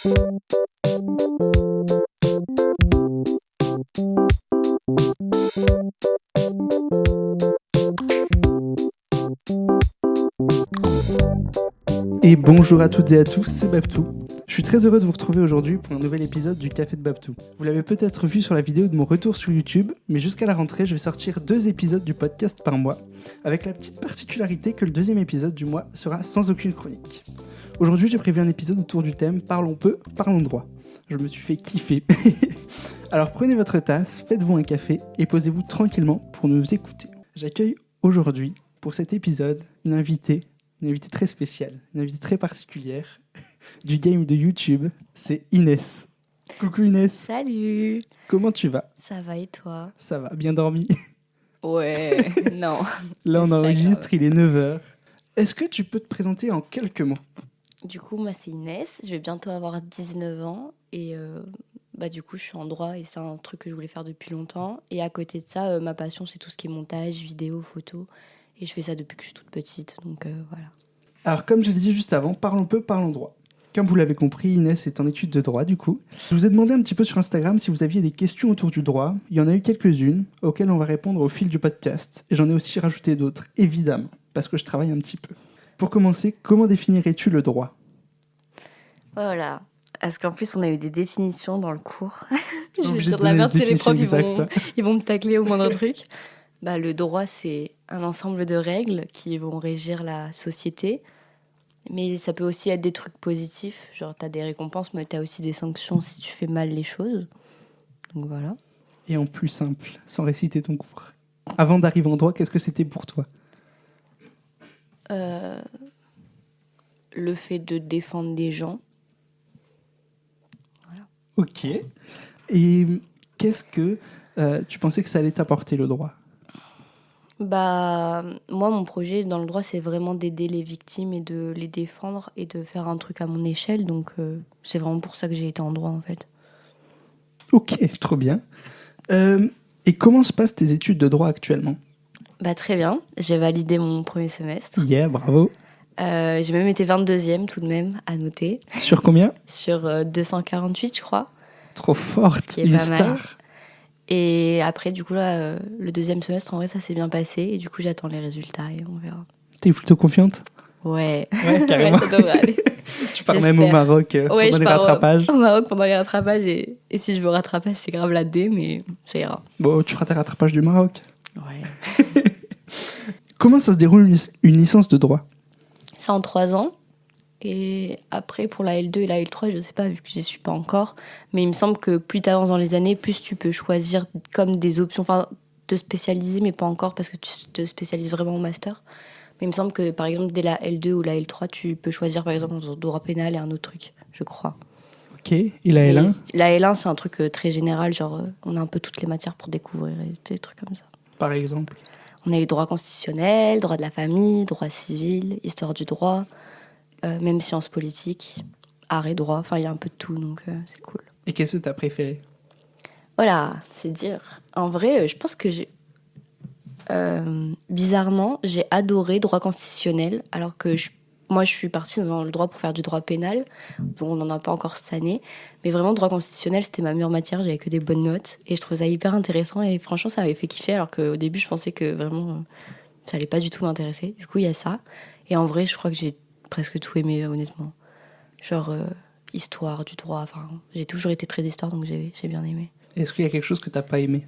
Et bonjour à toutes et à tous, c'est Babtou. Je suis très heureux de vous retrouver aujourd'hui pour un nouvel épisode du Café de Babtou. Vous l'avez peut-être vu sur la vidéo de mon retour sur YouTube, mais jusqu'à la rentrée, je vais sortir 2 épisodes du podcast par mois, avec la petite particularité que le 2e épisode du mois sera sans aucune chronique. Aujourd'hui, j'ai prévu un épisode autour du thème « Parlons peu, parlons droit ». Je me suis fait kiffer. Alors prenez votre tasse, faites-vous un café et posez-vous tranquillement pour nous écouter. J'accueille aujourd'hui, pour cet épisode, une invitée très spéciale, une invitée très particulière du game de YouTube, c'est Inès. Coucou Inès. Salut. Comment tu vas ? Ça va et toi ? Ça va, bien dormi ? Ouais, non. Là on enregistre, il est 9h. Est-ce que tu peux te présenter en quelques mots ? Du coup, moi c'est Inès, je vais bientôt avoir 19 ans et du coup je suis en droit et c'est un truc que je voulais faire depuis longtemps. Et à côté de ça, ma passion c'est tout ce qui est montage, vidéo, photo. Et je fais ça depuis que je suis toute petite, donc voilà. Alors comme je l'ai dit juste avant, parlons peu, parlons droit. Comme vous l'avez compris, Inès est en études de droit du coup. Je vous ai demandé un petit peu sur Instagram si vous aviez des questions autour du droit. Il y en a eu quelques-unes auxquelles on va répondre au fil du podcast. Et j'en ai aussi rajouté d'autres, évidemment, parce que je travaille un petit peu. Pour commencer, comment définirais-tu le droit ? Voilà, parce qu'en plus on a eu des définitions dans le cours. Je vais Obligé dire de de la donner merde, une c'est les profs, définition ils vont me tacler au moindre truc. Le droit, c'est un ensemble de règles qui vont régir la société. Mais ça peut aussi être des trucs positifs. Genre, t'as des récompenses, mais t'as aussi des sanctions si tu fais mal les choses. Donc voilà. Et en plus simple, sans réciter ton cours. Avant d'arriver en droit, qu'est-ce que c'était pour toi ? Le fait de défendre des gens. Voilà. Ok. Et qu'est-ce que tu pensais que ça allait t'apporter le droit ? Moi, mon projet dans le droit, c'est vraiment d'aider les victimes et de les défendre et de faire un truc à mon échelle. Donc, c'est vraiment pour ça que j'ai été en droit, en fait. Ok, trop bien. Et comment se passent tes études de droit actuellement ? Très bien. J'ai validé mon premier semestre. Yeah, bravo. J'ai même été 22e tout de même, à noter. Sur combien ? Sur 248, je crois. Trop forte, Qui est une pas mal. star. Et après, du coup, là, le 2e semestre, en vrai, ça s'est bien passé. Et du coup, j'attends les résultats et on verra. T'es plutôt confiante ? Ouais. Ouais, carrément. Ouais, ça devrait aller. Tu pars même au Maroc pendant les rattrapages. Au Maroc pendant les rattrapages. Et si je veux rattrapage, c'est grave la D, mais ça ira. Bon, tu feras tes rattrapages du Maroc. Ouais. Comment ça se déroule une licence de droit ? C'est en 3 ans. Et après, pour la L2 et la L3, je sais pas, vu que j'y suis pas encore. Mais il me semble que plus tu avances dans les années, plus tu peux choisir comme des options, enfin, te spécialiser, mais pas encore parce que tu te spécialises vraiment au master. Mais il me semble que, par exemple, dès la L2 ou la L3, tu peux choisir, par exemple, un droit pénal et un autre truc, je crois. Ok, et la L1 ? La L1, c'est un truc très général, genre, on a un peu toutes les matières pour découvrir et des trucs comme ça. Par exemple ? On a eu droit constitutionnel, droit de la famille, droit civil, histoire du droit, même sciences politiques, art et droit, enfin, il y a un peu de tout, donc c'est cool. Et qu'est-ce que t'as préféré ? Voilà, c'est dur. En vrai, je pense que bizarrement, j'ai adoré droit constitutionnel, alors que moi, je suis partie dans le droit pour faire du droit pénal, donc on n'en a pas encore cette année. Mais vraiment, droit constitutionnel, c'était ma meilleure matière, j'avais que des bonnes notes, et je trouvais ça hyper intéressant, et franchement, ça m'avait fait kiffer, alors qu'au début, je pensais que vraiment, ça allait pas du tout m'intéresser. Du coup, il y a ça. Et en vrai, je crois que j'ai presque tout aimé, honnêtement. Genre, histoire, du droit, enfin, j'ai toujours été très d'histoire, donc j'ai bien aimé. Est-ce qu'il y a quelque chose que t'as pas aimé ?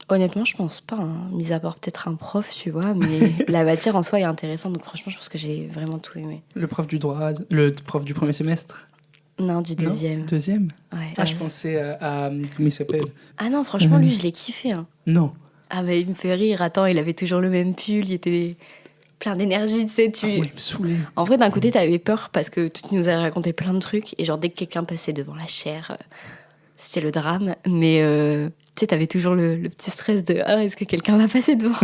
Honnêtement, je pense pas, mis à part peut-être un prof, tu vois, mais la matière en soi est intéressante, donc franchement, je pense que j'ai vraiment tout aimé. Le prof du droit, le prof du premier semestre ? Non, du deuxième. Non, deuxième ? Ouais. Ah, je pensais à comment il s'appelle ? Ah non, franchement, lui, je l'ai kiffé. Non. Ah bah, il me fait rire. Attends, il avait toujours le même pull, il était plein d'énergie, tu sais. Ah ouais, il me saoulait. En vrai, d'un côté, t'avais peur parce que tu nous avais raconté plein de trucs, et genre, dès que quelqu'un passait devant la chaire, c'était le drame, mais tu sais, t'avais toujours le petit stress de « Ah, est-ce que quelqu'un va passer devant ?»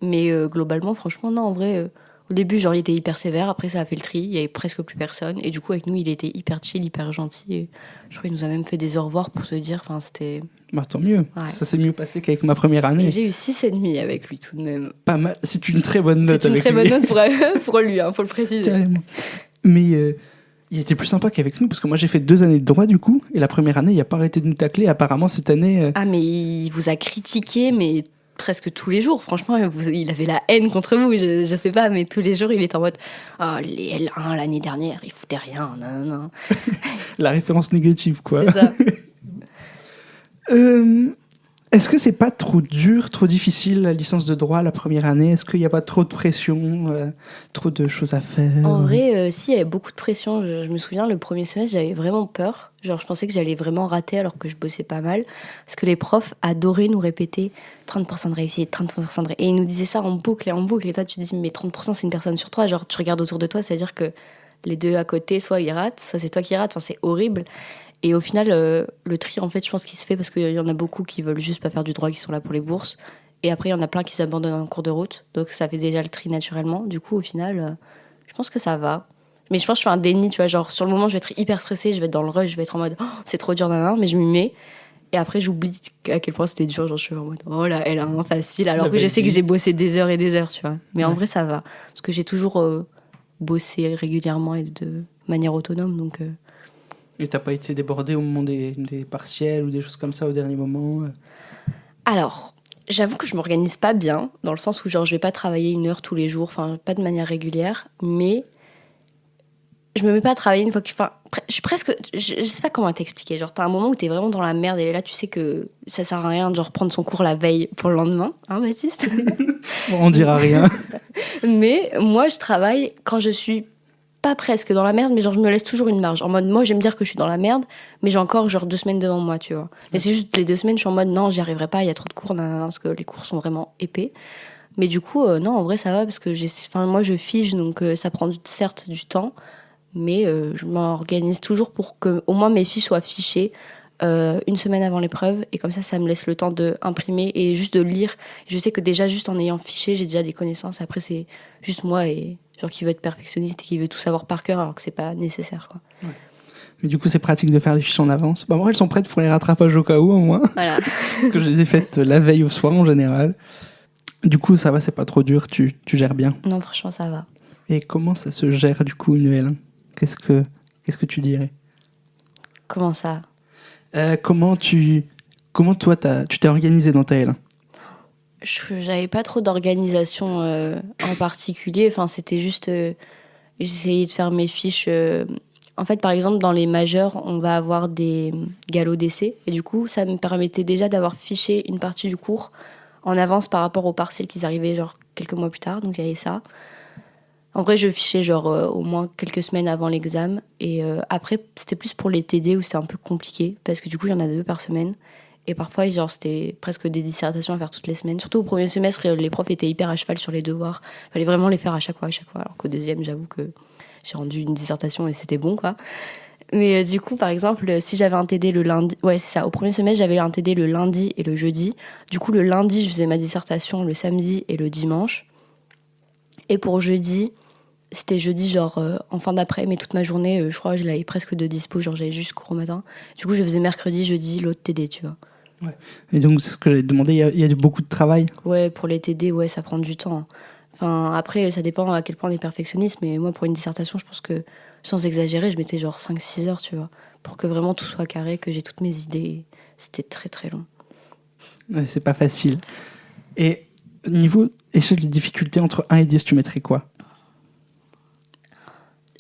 Mais globalement, franchement, non, en vrai, au Au début, genre, il était hyper sévère. Après, ça a fait le tri. Il y avait presque plus personne. Et du coup, avec nous, il était hyper chill, hyper gentil. Et je crois qu'il nous a même fait des au revoir pour se dire. Enfin, c'était. Bah, tant mieux. Ouais. Ça s'est mieux passé qu'avec ma première année. Et j'ai eu 6,5 avec lui tout de même. Pas mal. C'est une très bonne note C'est une avec très lui. bonne note pour lui, faut le préciser. Carrément. Mais il était plus sympa qu'avec nous, parce que moi j'ai fait 2 années de droit du coup, et la première année il a pas arrêté de nous tacler. Apparemment cette année. Ah, mais il vous a critiqué, mais presque tous les jours. Franchement, il avait la haine contre vous. Je sais pas, mais tous les jours, il était en mode oh, les L1 l'année dernière, ils foutaient rien. Non. La référence négative quoi. C'est ça. Est-ce que c'est pas trop dur, trop difficile la licence de droit la première année? Est-ce qu'il n'y a pas trop de pression, trop de choses à faire? En vrai, si, il y avait beaucoup de pression. Je me souviens, le premier semestre, j'avais vraiment peur. Genre, je pensais que j'allais vraiment rater alors que je bossais pas mal. Parce que les profs adoraient nous répéter 30% de réussite, 30% de réussite. Et ils nous disaient ça en boucle et en boucle. Et toi, tu te dis, mais 30%, c'est une personne sur 3. Genre, tu regardes autour de toi, c'est-à-dire que les deux à côté, soit ils ratent, soit c'est toi qui rates. Enfin, c'est horrible. Et au final, le tri, en fait, je pense qu'il se fait parce qu'il y en a beaucoup qui veulent juste pas faire du droit, qui sont là pour les bourses. Et après, il y en a plein qui s'abandonnent en cours de route. Donc, ça fait déjà le tri naturellement. Du coup, au final, je pense que ça va. Mais je pense que je fais un déni, tu vois. Genre, sur le moment, je vais être hyper stressée, je vais être dans le rush, je vais être en mode oh, c'est trop dur, nanana, mais je m'y mets. Et après, j'oublie à quel point c'était dur. Genre, je suis en mode oh là, elle a un facile. Alors que je sais que j'ai bossé des heures et des heures, tu vois. Mais en vrai, ça va. Parce que j'ai toujours bossé régulièrement et de manière autonome. Donc. Et t'as pas été débordé au moment des partiels ou des choses comme ça au dernier moment? Alors, j'avoue que je m'organise pas bien, dans le sens où genre je vais pas travailler 1 heure tous les jours, enfin pas de manière régulière, mais je me mets pas à travailler une fois que... Enfin, je suis presque... Je sais pas comment t'expliquer, genre t'as un moment où t'es vraiment dans la merde et là tu sais que ça sert à rien de genre prendre son cours la veille pour le lendemain, hein Baptiste? On dira rien. Mais moi je travaille quand je suis pas presque dans la merde, mais genre je me laisse toujours une marge. En mode, moi j'aime dire que je suis dans la merde, mais j'ai encore genre 2 semaines devant moi, tu vois. Mais c'est juste les 2 semaines, je suis en mode non, j'y arriverai pas, il y a trop de cours, parce que les cours sont vraiment épais. Mais du coup, non, en vrai ça va parce que moi je fige, donc ça prend certes du temps, mais je m'organise toujours pour que au moins mes fiches soient fichées 1 semaine avant l'épreuve, et comme ça me laisse le temps d'imprimer et juste de lire. Je sais que déjà juste en ayant fiché, j'ai déjà des connaissances. Après c'est juste moi et genre qui veut être perfectionniste et qui veut tout savoir par cœur alors que c'est pas nécessaire quoi. Ouais. Mais du coup c'est pratique de faire les fiches en avance. Bah moi elles sont prêtes pour les rattrapages au cas où au moins. Voilà. Parce que je les ai faites la veille au soir en général. Du coup ça va, c'est pas trop dur, tu gères bien. Non, franchement ça va. Et comment ça se gère du coup une L1? Qu'est-ce que tu dirais? Comment ça? Comment toi tu t'es organisé dans ta L1? J'avais pas trop d'organisation en particulier. Enfin, c'était juste. J'essayais de faire mes fiches. En fait, par exemple, dans les majeurs, on va avoir des galops d'essai. Et du coup, ça me permettait déjà d'avoir fiché une partie du cours en avance par rapport aux partiels qui arrivaient genre quelques mois plus tard. Donc, il y avait ça. En vrai, je fichais genre au moins quelques semaines avant l'examen. Et après, c'était plus pour les TD où c'était un peu compliqué. Parce que du coup, il y en a 2 par semaine. Et parfois, genre, c'était presque des dissertations à faire toutes les semaines. Surtout au premier semestre, les profs étaient hyper à cheval sur les devoirs. Il fallait vraiment les faire à chaque fois. Alors qu'au deuxième, j'avoue que j'ai rendu une dissertation et c'était bon, quoi. Mais du coup, par exemple, si j'avais un TD le lundi... Ouais, c'est ça. Au premier semestre, j'avais un TD le lundi et le jeudi. Du coup, le lundi, je faisais ma dissertation le samedi et le dimanche. Et pour jeudi, c'était jeudi, genre en fin d'après, mais toute ma journée, je crois que je l'avais presque de dispo. Genre, j'avais juste cours au matin. Du coup, je faisais mercredi, jeudi, l'autre TD, tu vois. Ouais. Et donc, c'est ce que j'allais te demander, il y a beaucoup de travail? Ouais, pour les TD, ouais, ça prend du temps. Enfin, après, ça dépend à quel point on est perfectionniste, mais moi, pour une dissertation, je pense que, sans exagérer, je mettais genre 5-6 heures, tu vois, pour que vraiment tout soit carré, que j'ai toutes mes idées. C'était très, très long. Ouais, c'est pas facile. Et niveau échelle de difficulté entre 1 et 10, tu mettrais quoi?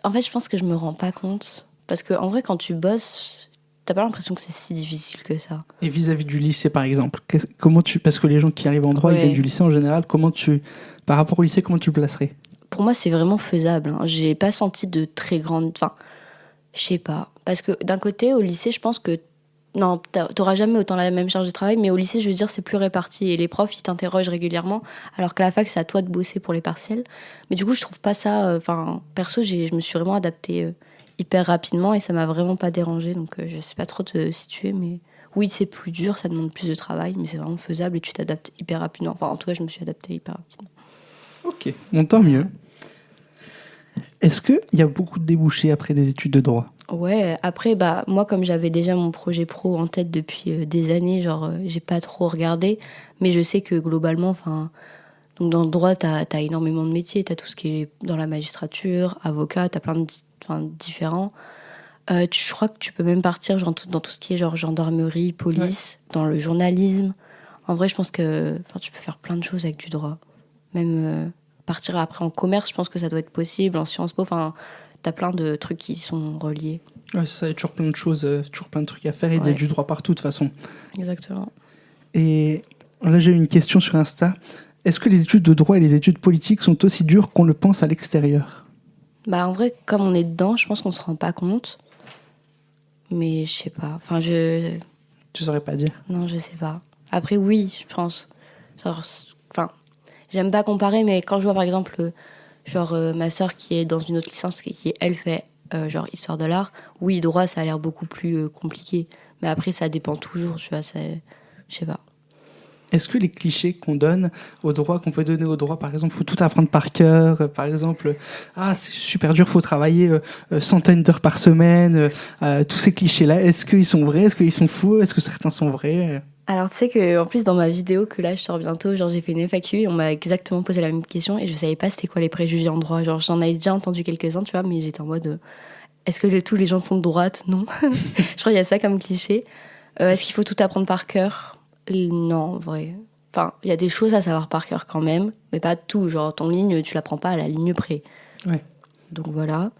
En fait, je pense que je me rends pas compte. Parce que, en vrai, quand tu bosses, t'as pas l'impression que c'est si difficile que ça. Et vis-à-vis du lycée, par exemple, parce que les gens qui arrivent en droit, Ouais. ils viennent du lycée en général, par rapport au lycée, comment tu le placerais? Pour moi, c'est vraiment faisable. Hein. J'ai pas senti de très grande... Enfin, je sais pas. Parce que d'un côté, au lycée, je pense que... Non, t'auras jamais autant la même charge de travail, mais au lycée, je veux dire, c'est plus réparti. Et les profs, ils t'interrogent régulièrement, alors qu'à la fac, c'est à toi de bosser pour les partiels. Mais du coup, je trouve pas ça... Enfin, perso, je me suis vraiment adaptée hyper rapidement et ça m'a vraiment pas dérangée. Donc, je sais pas trop te situer, mais... Oui, c'est plus dur, ça demande plus de travail, mais c'est vraiment faisable et tu t'adaptes hyper rapidement. Enfin, en tout cas, je me suis adaptée hyper rapidement. Ok, bon, tant mieux. Est-ce qu'il y a beaucoup de débouchés après des études de droit? Ouais, après, moi, comme j'avais déjà mon projet pro en tête depuis des années, genre, j'ai pas trop regardé, mais je sais que globalement, enfin, donc dans le droit, t'as énormément de métiers, t'as tout ce qui est dans la magistrature, avocat, t'as plein de différents. Je crois que tu peux même partir genre, dans tout ce qui est genre gendarmerie, police, dans le journalisme. En vrai, je pense que tu peux faire plein de choses avec du droit. Même partir après en commerce, je pense que ça doit être possible, en Sciences Po, enfin, t'as plein de trucs qui sont reliés. Ouais, ça, il y a toujours plein de choses, toujours plein de trucs à faire, et il y a du droit partout de toute façon. Exactement. Et là, j'ai une question sur Insta. Est-ce que les études de droit et les études politiques sont aussi dures qu'on le pense à l'extérieur? En vrai, comme on est dedans, je pense qu'on se rend pas compte. Mais je sais pas. Enfin, Tu saurais pas dire? Non, je sais pas. Après, oui, je pense. Enfin, j'aime pas comparer, mais quand je vois par exemple, ma sœur qui est dans une autre licence, qui elle fait histoire de l'art, oui, droit, ça a l'air beaucoup plus compliqué. Mais après, ça dépend toujours, tu vois, je sais pas. Est-ce que les clichés qu'on donne au droit, qu'on peut donner au droit, par exemple, faut tout apprendre par cœur, par exemple, c'est super dur, faut travailler centaines d'heures par semaine, tous ces clichés-là, est-ce qu'ils sont vrais, est-ce qu'ils sont faux, est-ce que certains sont vrais? Alors, tu sais qu'en plus, dans ma vidéo que là, je sors bientôt, j'ai fait une FAQ et on m'a exactement posé la même question et je savais pas c'était quoi les préjugés en droit. Genre, j'en avais déjà entendu quelques-uns, tu vois, mais j'étais en mode, est-ce que tous les gens sont de droite? Non. Je crois qu'il y a ça comme cliché. Est-ce qu'il faut tout apprendre par cœur? Non, en vrai. Enfin, il y a des choses à savoir par cœur quand même, mais pas tout. Genre, ton ligne, tu l'apprends pas à la ligne près. Ouais. Donc voilà.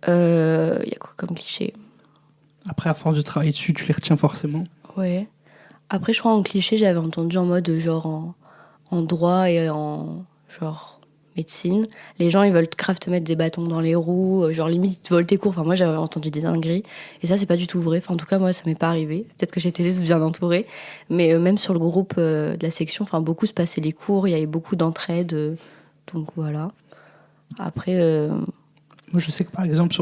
Il y a quoi comme cliché? Après, à force de travailler dessus, tu les retiens forcément. Ouais. Après, je crois en cliché, j'avais entendu en mode en droit et en médecine. Les gens, ils veulent grave te mettre des bâtons dans les roues, genre limite, ils te volent tes cours. Enfin, moi, j'avais entendu des dingueries. Et ça, c'est pas du tout vrai. Enfin, en tout cas, moi, ça m'est pas arrivé. Peut-être que j'étais juste bien entourée. Mais même sur le groupe de la section, enfin, beaucoup se passaient les cours. Il y avait beaucoup d'entraide. Donc, voilà. Après... Moi, je sais que par exemple,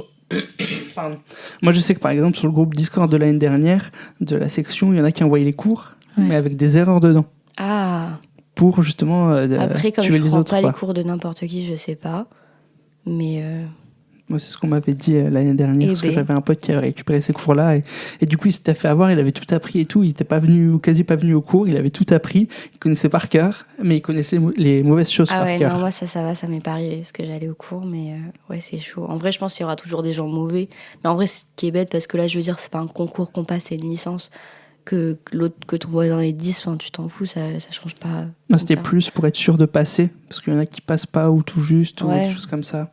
Pardon. Moi, je sais que par exemple, sur le groupe Discord de l'année dernière, de la section, il y en a qui envoyaient les cours, mais avec des erreurs dedans. Ah. Pour justement après, comme tuer je les prends autres. pas les cours de n'importe qui, je sais pas. Mais... Moi, c'est ce qu'on m'avait dit l'année dernière, parce que j'avais un pote qui avait récupéré ces cours-là, et du coup, il s'était fait avoir, il avait tout appris et tout, il était pas venu, quasi pas venu au cours, il avait tout appris, il connaissait par cœur, mais il connaissait les mauvaises choses par cœur. Non, moi, ça va, ça m'est pas arrivé, parce que j'allais au cours, mais ouais, c'est chaud. En vrai, je pense qu'il y aura toujours des gens mauvais, mais en vrai, ce qui est bête, parce que là, je veux dire, c'est pas un concours qu'on passe, c'est une licence, que ton voisin ait 10, enfin, tu t'en fous, ça change pas. Moi, c'était plus pour être sûr de passer, parce qu'il y en a qui passent pas, ou tout juste, ou des choses comme ça.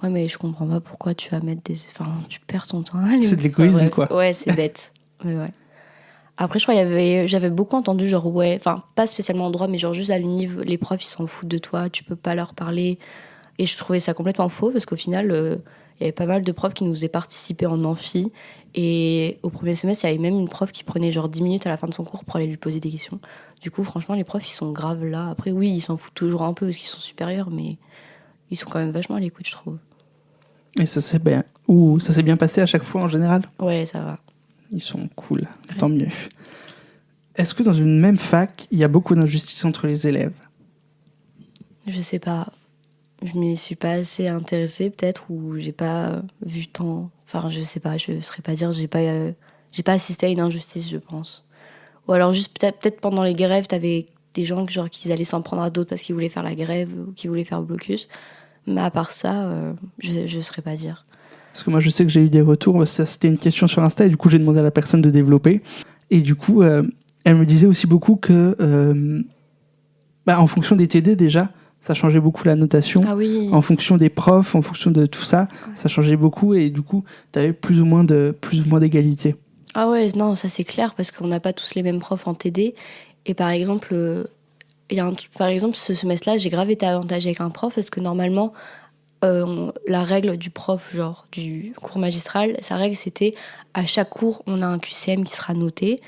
Ouais, mais je comprends pas pourquoi tu vas mettre des... Enfin, tu perds ton temps. C'est de l'égoïsme, quoi. Ouais, c'est bête. Mais ouais. Après, je crois j'avais beaucoup entendu, pas spécialement en droit, mais juste à l'univ, les profs, ils s'en foutent de toi, tu peux pas leur parler. Et je trouvais ça complètement faux, parce qu'au final, il y avait pas mal de profs qui nous faisaient participer en amphi. Et au premier semestre, il y avait même une prof qui prenait 10 minutes à la fin de son cours pour aller lui poser des questions. Du coup, franchement, les profs, ils sont graves là. Après, oui, ils s'en foutent toujours un peu parce qu'ils sont supérieurs, mais ils sont quand même vachement à l'écoute, je trouve. Et ça s'est bien passé à chaque fois en général? Ouais, ça va. Ils sont cool, tant mieux. Est-ce que dans une même fac, il y a beaucoup d'injustice entre les élèves? Je sais pas. Je m'y suis pas assez intéressée, peut-être, ou j'ai pas vu tant. Enfin, je sais pas, je saurais pas dire, j'ai pas assisté à une injustice, je pense. Ou alors, juste peut-être pendant les grèves, t'avais des gens qui allaient s'en prendre à d'autres parce qu'ils voulaient faire la grève ou qu'ils voulaient faire blocus. Mais à part ça, je saurais pas dire. Parce que moi, je sais que j'ai eu des retours. C'était une question sur Insta et du coup, j'ai demandé à la personne de développer. Et du coup, elle me disait aussi beaucoup que, en fonction des TD déjà, ça changeait beaucoup la notation. Ah oui. En fonction des profs, en fonction de tout ça, ça changeait beaucoup et du coup, tu avais plus ou moins d'égalité. Ah ouais, non, ça c'est clair parce qu'on n'a pas tous les mêmes profs en TD. Et par exemple, ce semestre-là, j'ai grave été avantagée avec un prof parce que normalement, la règle du prof, du cours magistral, sa règle c'était à chaque cours, on a un QCM qui sera noté.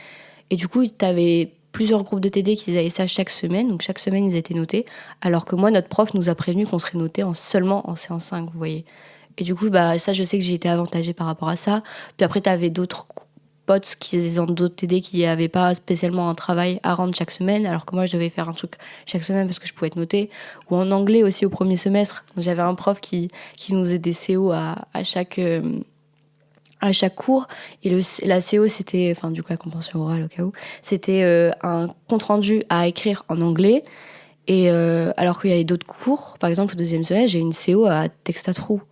Et du coup, t'avais plusieurs groupes de TD qui avaient ça chaque semaine. Donc chaque semaine, ils étaient notés. Alors que moi, notre prof nous a prévenu qu'on serait notés seulement en séance 5, vous voyez. Et du coup, ça, je sais que j'ai été avantagée par rapport à ça. Puis après, t'avais d'autres potes qui ont d'autres TD qui n'avaient pas spécialement un travail à rendre chaque semaine, alors que moi je devais faire un truc chaque semaine parce que je pouvais être notée. Ou en anglais aussi au premier semestre. J'avais un prof qui nous faisait des CO à chaque cours. Et la CO, c'était, enfin du coup la compréhension orale au cas où, c'était un compte-rendu à écrire en anglais. Et alors qu'il y avait d'autres cours, par exemple au deuxième semestre, j'ai une CO à texte à trous.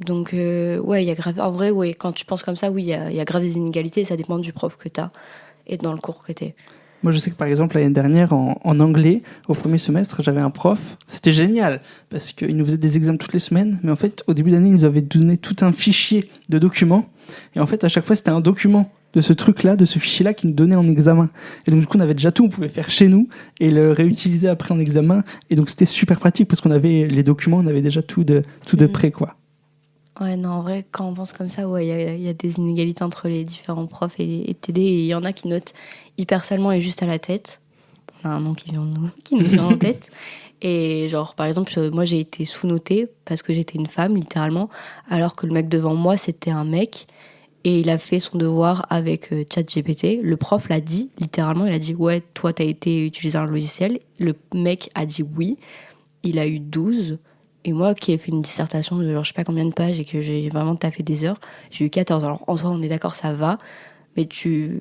Donc ouais, il y a grave. En vrai, ouais, quand tu penses comme ça, oui, il y a grave des inégalités. Ça dépend du prof que t'as et dans le cours que t'es. Moi, je sais que par exemple, l'année dernière, en anglais, au premier semestre, j'avais un prof. C'était génial parce qu'il nous faisait des examens toutes les semaines. Mais en fait, au début d'année, il nous avait donné tout un fichier de documents. Et en fait, à chaque fois, c'était un document de ce truc-là, de ce fichier-là, qui nous donnait en examen. Et donc, du coup, on avait déjà tout. On pouvait faire chez nous et le réutiliser après en examen. Et donc, c'était super pratique parce qu'on avait les documents, on avait déjà tout de près, quoi. Ouais, non, en vrai, quand on pense comme ça, ouais, il y a des inégalités entre les différents profs et TD. Et il y en a qui notent hyper salement et juste à la tête. On a un nom qui nous vient en tête. Et genre, par exemple, moi, j'ai été sous-notée parce que j'étais une femme, littéralement, alors que le mec devant moi, c'était un mec. Et il a fait son devoir avec ChatGPT. Le prof l'a dit, littéralement, il a dit « Ouais, toi, t'as été utiliser un logiciel ». Le mec a dit oui. Il a eu 12. Et moi, qui ai fait une dissertation de genre, je sais pas combien de pages et que j'ai vraiment taffé des heures, j'ai eu 14. Alors, en soi, on est d'accord, ça va. Mais tu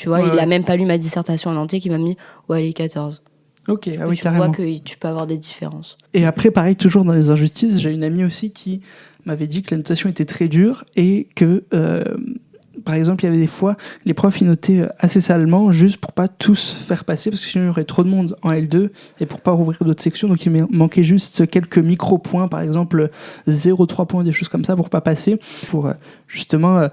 vois, Ouais, il a ouais. même pas lu ma dissertation en entier, qui m'a mis « Ouais, allez, 14 ». Ok, ah oui, Tu carrément. vois que tu peux avoir des différences. Et après, pareil, toujours dans les injustices, j'ai une amie aussi qui m'avait dit que la notation était très dure et que, par exemple, il y avait des fois, les profs, ils notaient assez salement juste pour pas tous faire passer, parce que sinon il y aurait trop de monde en L2 et pour pas rouvrir d'autres sections. Donc il manquait juste quelques micro-points, par exemple 0,3 points, des choses comme ça, pour pas passer, pour justement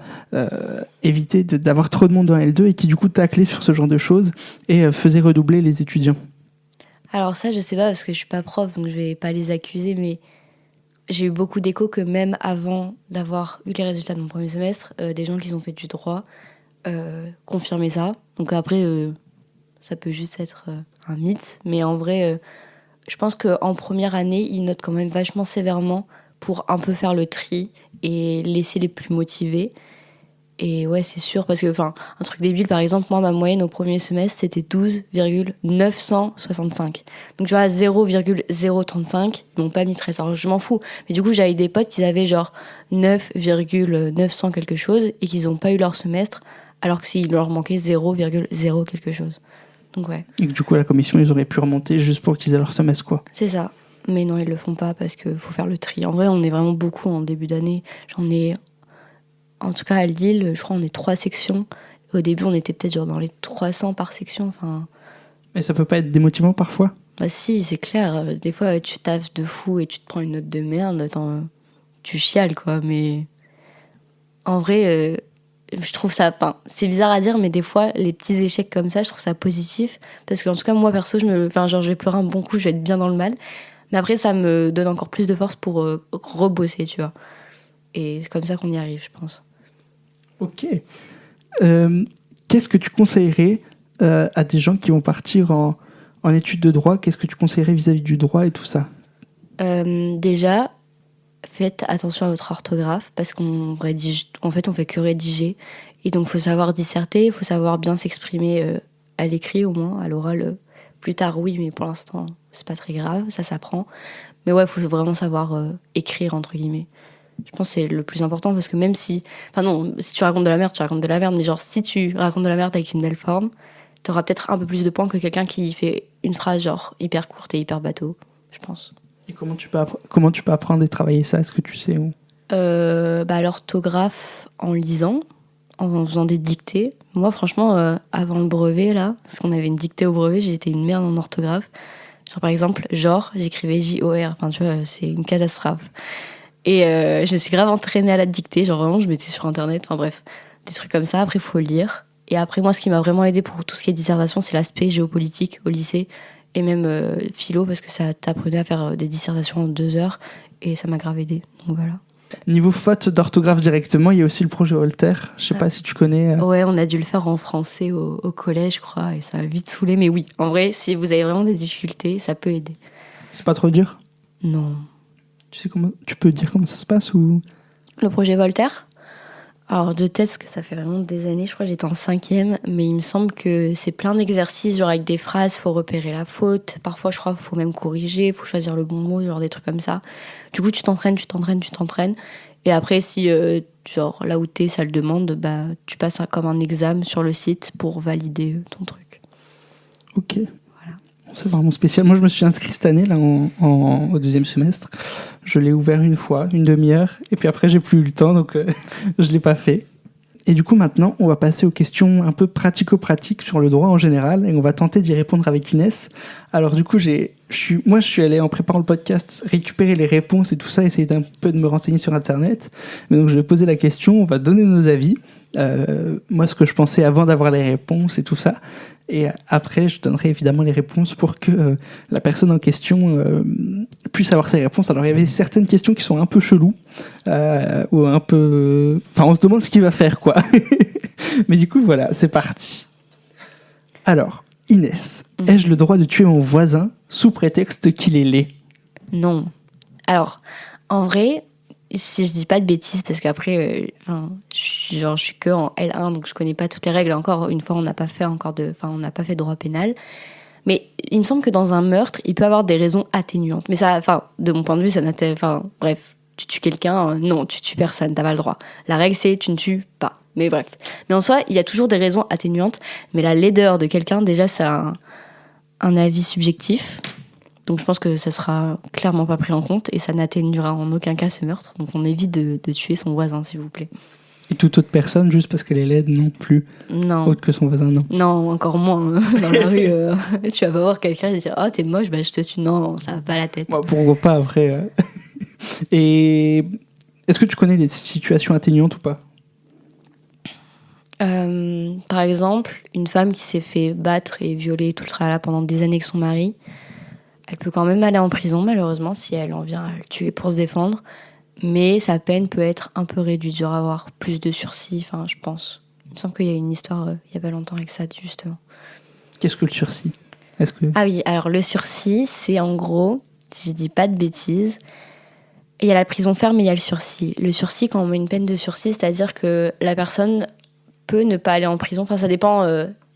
éviter d'avoir trop de monde en L2 et qui du coup taclait sur ce genre de choses et faisait redoubler les étudiants. Alors ça, je sais pas, parce que je suis pas prof, donc je vais pas les accuser, mais j'ai eu beaucoup d'échos que même avant d'avoir eu les résultats de mon premier semestre, des gens qui ont fait du droit confirmaient ça. Donc après, ça peut juste être un mythe, mais en vrai, je pense qu'en première année, ils notent quand même vachement sévèrement pour un peu faire le tri et laisser les plus motivés. Et ouais, c'est sûr, parce que, enfin, un truc débile, par exemple, moi, ma moyenne au premier semestre, c'était 12,965. Donc, tu vois, 0,035, ils m'ont pas mis 13. Alors, je m'en fous. Mais du coup, j'avais des potes qui avaient genre 9,900 quelque chose et qu'ils ont pas eu leur semestre, alors que s'il leur manquait 0,0 quelque chose. Donc, ouais. Et que du coup, la commission, ils auraient pu remonter juste pour qu'ils aient leur semestre, quoi. C'est ça. Mais non, ils le font pas parce qu'il faut faire le tri. En vrai, on est vraiment beaucoup en début d'année. En tout cas, à Lille, je crois on est 3 sections. Au début, on était peut-être genre dans les 300 par section. Enfin, Mais ça peut pas être démotivant parfois? bah si, c'est clair. Des fois, tu taffes de fou et tu te prends une note de merde. Tu chiales, quoi. Mais en vrai, je trouve ça... Enfin, c'est bizarre à dire, mais des fois, les petits échecs comme ça, je trouve ça positif. Parce qu'en tout cas, moi, perso, je vais pleurer un bon coup, je vais être bien dans le mal. Mais après, ça me donne encore plus de force pour rebosser, tu vois. Et c'est comme ça qu'on y arrive, je pense. Ok. Qu'est-ce que tu conseillerais à des gens qui vont partir en études de droit? Qu'est-ce que tu conseillerais vis-à-vis du droit et tout ça? Déjà, faites attention à votre orthographe parce qu'on rédige, en fait, on fait que rédiger. Et donc, il faut savoir disserter, il faut savoir bien s'exprimer à l'écrit au moins, à l'oral. Plus tard, oui, mais pour l'instant, c'est pas très grave, ça s'apprend. Mais ouais, il faut vraiment savoir écrire, entre guillemets. Je pense que c'est le plus important parce que même si... Enfin non, si tu racontes de la merde, tu racontes de la merde. Mais genre, si tu racontes de la merde avec une belle forme, t'auras peut-être un peu plus de points que quelqu'un qui fait une phrase genre hyper courte et hyper bateau, je pense. Et comment tu peux apprendre et travailler ça? Est-ce que tu sais où? L'orthographe en lisant, en faisant des dictées. Moi, franchement, avant le brevet, là, parce qu'on avait une dictée au brevet, j'étais une merde en orthographe. Genre, par exemple, j'écrivais J-O-R. Enfin, tu vois, c'est une catastrophe. Et je me suis grave entraînée à la dictée. Genre, vraiment, je mettais sur Internet. Enfin, bref, des trucs comme ça. Après, il faut lire. Et après, moi, ce qui m'a vraiment aidé pour tout ce qui est dissertation, c'est l'aspect géopolitique au lycée. Et même philo, parce que ça t'apprenait à faire des dissertations en 2 heures. Et ça m'a grave aidé. Donc voilà. Niveau faute d'orthographe directement, il y a aussi le projet Voltaire. Je sais pas si tu connais. Ouais, on a dû le faire en français au collège, je crois. Et ça a vite saoulé. Mais oui, en vrai, si vous avez vraiment des difficultés, ça peut aider. C'est pas trop dur? Non. Tu peux dire comment ça se passe ou... Le projet Voltaire, Alors de test, parce que ça fait vraiment des années, je crois que j'étais en 5e, mais il me semble que c'est plein d'exercices, genre avec des phrases, faut repérer la faute. Parfois, je crois qu'il faut même corriger, faut choisir le bon mot, genre des trucs comme ça. Du coup, tu t'entraînes. Et après, si genre là où t'es, ça le demande, bah tu passes comme un examen sur le site pour valider ton truc. Ok. Voilà. C'est vraiment spécial. Moi, je me suis inscrit cette année là au 2e semestre. Je l'ai ouvert une fois, une demi-heure, et puis après j'ai plus eu le temps, donc je l'ai pas fait. Et du coup, maintenant, on va passer aux questions un peu pratico-pratiques sur le droit en général, et on va tenter d'y répondre avec Inès. Alors du coup, je suis allé en préparant le podcast récupérer les réponses et tout ça, essayer un peu de me renseigner sur Internet. Mais donc je vais poser la question, on va donner nos avis. Moi, ce que je pensais avant d'avoir les réponses et tout ça. Et après, je donnerai évidemment les réponses pour que la personne en question puisse avoir ses réponses. Alors, il y avait certaines questions qui sont un peu cheloues, ou un peu... Enfin, on se demande ce qu'il va faire, quoi. Mais du coup, voilà, c'est parti. Alors, Inès, ai-je le droit de tuer mon voisin sous prétexte qu'il est laid ? Non. Alors, en vrai, si je dis pas de bêtises, parce qu'après, je suis que en L1, donc je connais pas toutes les règles. Encore une fois, on n'a pas fait de droit pénal. Mais il me semble que dans un meurtre, il peut y avoir des raisons atténuantes. Mais ça, de mon point de vue, ça n'intéresse. Bref, tu tues quelqu'un, non, tu tues personne, t'as pas le droit. La règle, c'est tu ne tues pas. Mais bref. Mais en soi, il y a toujours des raisons atténuantes. Mais la laideur de quelqu'un, déjà, c'est un avis subjectif. Donc je pense que ça sera clairement pas pris en compte et ça n'atténuera en aucun cas ce meurtre. Donc on évite de tuer son voisin, s'il vous plaît. Et toute autre personne, juste parce qu'elle est laide, non plus. Non. Autre que son voisin, non. Non, encore moins. Dans la rue, tu vas pas voir quelqu'un et dire « Oh, t'es moche, bah je te tue. » Non, ça va pas à la tête. Moi, pourquoi pas, après. Et est-ce que tu connais les situations atténuantes ou pas ? Par exemple, une femme qui s'est fait battre et violer tout le tralala pendant des années avec son mari, elle peut quand même aller en prison, malheureusement, si elle en vient à le tuer pour se défendre. Mais sa peine peut être un peu réduite, genre avoir plus de sursis, je pense. Il me semble qu'il y a une histoire, il y a pas longtemps avec ça, justement. Qu'est-ce que le sursis ? Ah oui, alors le sursis, c'est en gros, si je dis pas de bêtises, il y a la prison ferme et il y a le sursis. Le sursis, quand on met une peine de sursis, c'est-à-dire que la personne peut ne pas aller en prison. Ça dépend,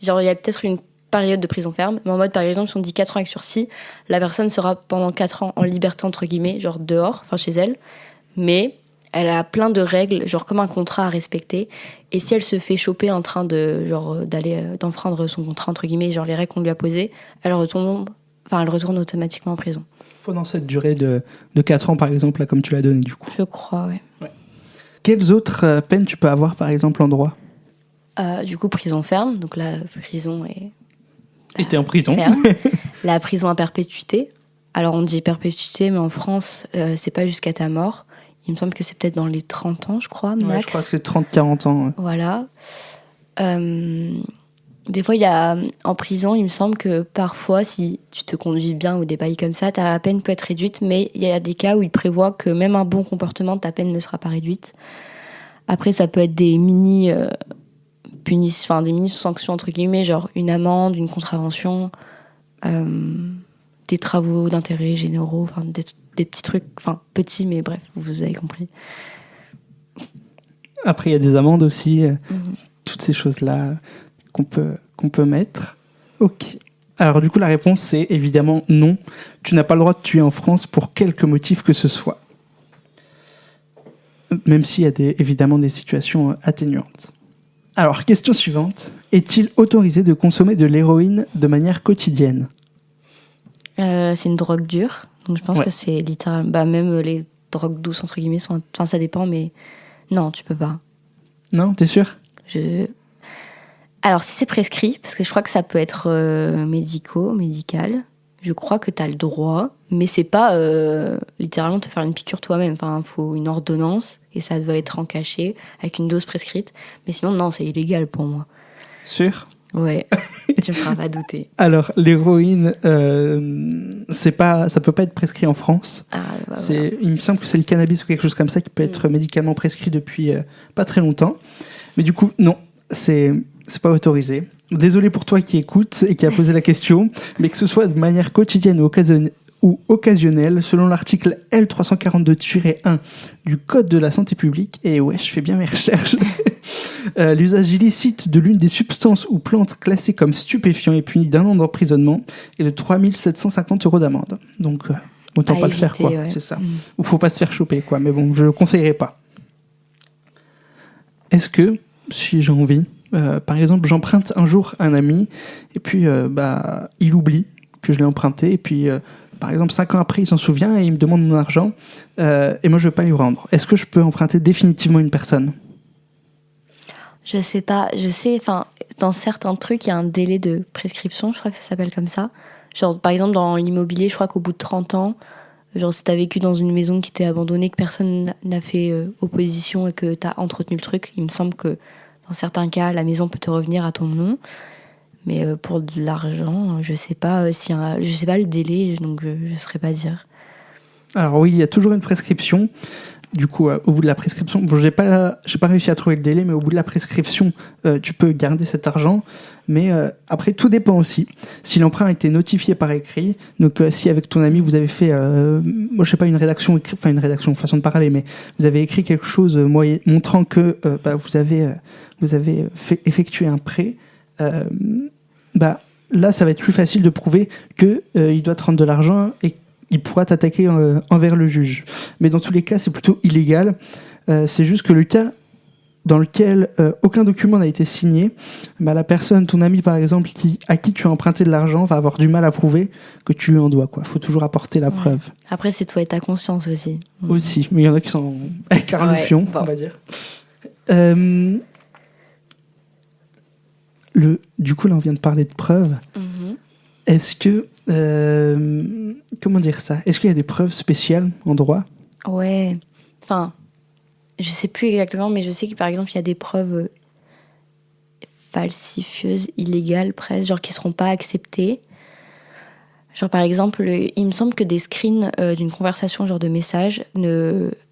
genre il y a peut-être une période de prison ferme, mais en mode, par exemple, si on dit 4 ans avec sursis, la personne sera pendant 4 ans en liberté, entre guillemets, genre dehors, chez elle, mais elle a plein de règles, genre comme un contrat à respecter, et si elle se fait choper en train d'enfreindre son contrat, entre guillemets, genre les règles qu'on lui a posées, elle retourne automatiquement en prison. Pendant cette durée de 4 ans, par exemple, là, comme tu l'as donné, du coup. Je crois, ouais. Quelles autres peines tu peux avoir, par exemple, en droit ? Du coup, prison ferme, donc la prison est... Et t'es en prison. La prison à perpétuité. Alors, on dit perpétuité, mais en France, c'est pas jusqu'à ta mort. Il me semble que c'est peut-être dans les 30 ans, je crois, max. Ouais, je crois que c'est 30-40 ans. Ouais. Voilà. Des fois, il y a en prison, il me semble que parfois, si tu te conduis bien ou des bails comme ça, ta peine peut être réduite, mais il y a des cas où il prévoit que même un bon comportement, ta peine ne sera pas réduite. Après, ça peut être des mini... des mini-sanctions, entre guillemets, genre une amende, une contravention, des travaux d'intérêt généraux, des petits trucs, petits, mais bref, vous avez compris. Après, il y a des amendes aussi, toutes ces choses-là qu'on peut mettre. Ok. Alors, du coup, la réponse, c'est évidemment non. Tu n'as pas le droit de tuer en France pour quelque motif que ce soit. Même s'il y a évidemment des situations atténuantes. Alors, question suivante. Est-il autorisé de consommer de l'héroïne de manière quotidienne ? C'est une drogue dure, donc je pense que c'est littéralement... même les drogues douces, entre guillemets, ça dépend, mais non, tu peux pas. Non, t'es sûr ? Alors, si c'est prescrit, parce que je crois que ça peut être médical, je crois que t'as le droit, mais c'est pas littéralement te faire une piqûre toi-même. Il faut une ordonnance, et ça doit être en cachet, avec une dose prescrite. Mais sinon, non, c'est illégal pour moi. Sûr ? Ouais, tu me feras pas douter. Alors, l'héroïne, ça peut pas être prescrit en France. Voilà. Il me semble que c'est le cannabis ou quelque chose comme ça qui peut être médicalement prescrit depuis pas très longtemps. Mais du coup, non, c'est pas autorisé. Désolé pour toi qui écoute et qui a posé la question, mais que ce soit de manière quotidienne ou ou occasionnelle selon l'article L342-1 du Code de la santé publique. Et ouais, je fais bien mes recherches. L'usage illicite de l'une des substances ou plantes classées comme stupéfiants est puni d'1 an d'emprisonnement et de 3 750 € d'amende. Donc, autant pas éviter, le faire, quoi. ouais. C'est ça. Ou faut pas se faire choper, quoi. Mais bon, je le conseillerais pas. Est-ce que, si j'ai envie, par exemple, j'emprunte un jour un ami et puis il oublie que je l'ai emprunté et puis par exemple 5 ans après il s'en souvient et il me demande mon argent et moi je veux pas lui rendre. Est-ce que je peux emprunter définitivement une personne? Je sais pas, dans certains trucs, il y a un délai de prescription, je crois que ça s'appelle comme ça. Genre, par exemple, dans l'immobilier, je crois qu'au bout de 30 ans, genre, si t'as vécu dans une maison qui était abandonnée, que personne n'a fait opposition et que t'as entretenu le truc, il me semble que dans certains cas, la maison peut te revenir à ton nom. Mais pour de l'argent, je sais pas je sais pas le délai, donc je saurais pas dire. Alors oui, il y a toujours une prescription. Du coup, au bout de la prescription, bon, j'ai pas réussi à trouver le délai, mais au bout de la prescription, tu peux garder cet argent. Mais après, tout dépend aussi. Si l'emprunt a été notifié par écrit, donc si avec ton ami vous avez fait, moi je sais pas, une rédaction, façon de parler, mais vous avez écrit quelque chose montrant que vous avez effectué un prêt, là ça va être plus facile de prouver que il doit te rendre de l'argent et il pourra t'attaquer envers le juge. Mais dans tous les cas, c'est plutôt illégal. C'est juste que le cas dans lequel aucun document n'a été signé, la personne, ton ami par exemple, à qui tu as emprunté de l'argent, va avoir du mal à prouver que tu lui en dois. Il faut toujours apporter la preuve. Après, c'est toi et ta conscience aussi. Aussi, mais il y en a qui sont écarts le fion, on va dire. Du coup, là, on vient de parler de preuves. Mm-hmm. Est-ce que... comment dire ça? Est-ce qu'il y a des preuves spéciales en droit? Ouais. Enfin, je sais plus exactement, mais je sais que par exemple, il y a des preuves falsifieuses, illégales presque, genre qui seront pas acceptées. Genre par exemple, il me semble que des screens d'une conversation, genre de messages,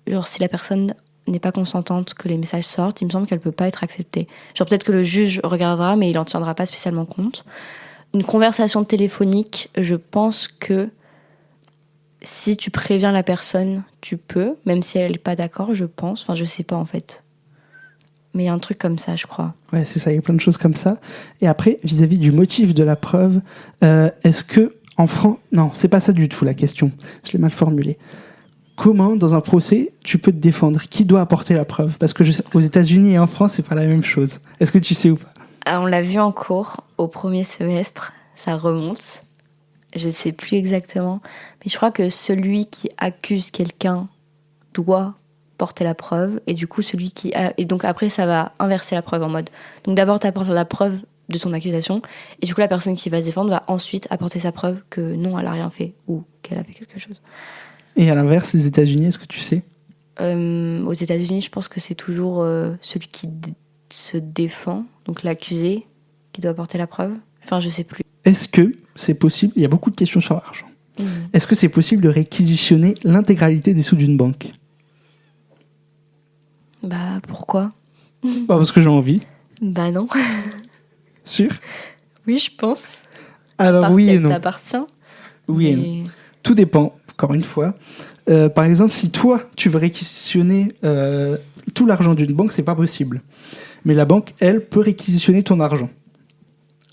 genre si la personne n'est pas consentante que les messages sortent, il me semble qu'elle peut pas être acceptée. Genre peut-être que le juge regardera, mais il en tiendra pas spécialement compte. Une conversation téléphonique, je pense que si tu préviens la personne, tu peux, même si elle n'est pas d'accord, je pense. Enfin, je sais pas en fait. Mais il y a un truc comme ça, je crois. Ouais, c'est ça, il y a plein de choses comme ça. Et après, vis-à-vis du motif de la preuve, est-ce que en France... Non, c'est pas ça du tout la question. Je l'ai mal formulée. Comment, dans un procès, tu peux te défendre? Qui doit apporter la preuve? Parce que aux États-Unis et en France, c'est pas la même chose. Est-ce que tu sais ou pas? On l'a vu en cours au premier semestre, ça remonte. Je sais plus exactement, mais je crois que celui qui accuse quelqu'un doit porter la preuve, et du coup et donc après ça va inverser la preuve en mode. Donc d'abord tu apportes la preuve de son accusation, et du coup la personne qui va se défendre va ensuite apporter sa preuve que non, elle a rien fait ou qu'elle a fait quelque chose. Et à l'inverse, les États-Unis, est-ce que tu sais? Aux États-Unis, je pense que c'est toujours celui qui se défend, donc l'accusé, qui doit apporter la preuve. Enfin, je sais plus. Est-ce que c'est possible? Il y a beaucoup de questions sur l'argent. Est-ce que c'est possible de réquisitionner l'intégralité des sous d'une banque? Pourquoi? Parce que j'ai envie. Non. Sûr? Oui, je pense. Alors oui et non. T'appartient. Oui et non. Tout dépend, encore une fois. Par exemple, si toi, tu veux réquisitionner tout l'argent d'une banque, c'est pas possible. Mais la banque, elle, peut réquisitionner ton argent.